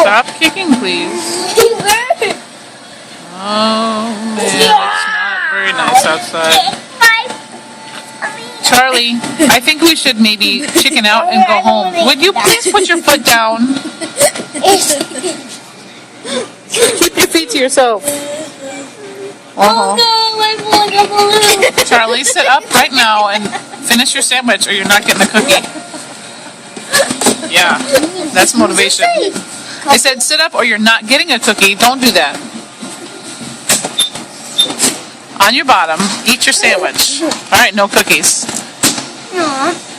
Stop kicking, please. Oh man, it's not very nice outside. Charlie, I think we should maybe chicken out and go home. Would you please put your foot down? Keep your feet to yourself. Charlie, sit up right now and finish your sandwich or you're not getting a cookie. Yeah, that's motivation. I said sit up or you're not getting a cookie. Don't do that. On your bottom, eat your sandwich. All right, no cookies. Aww.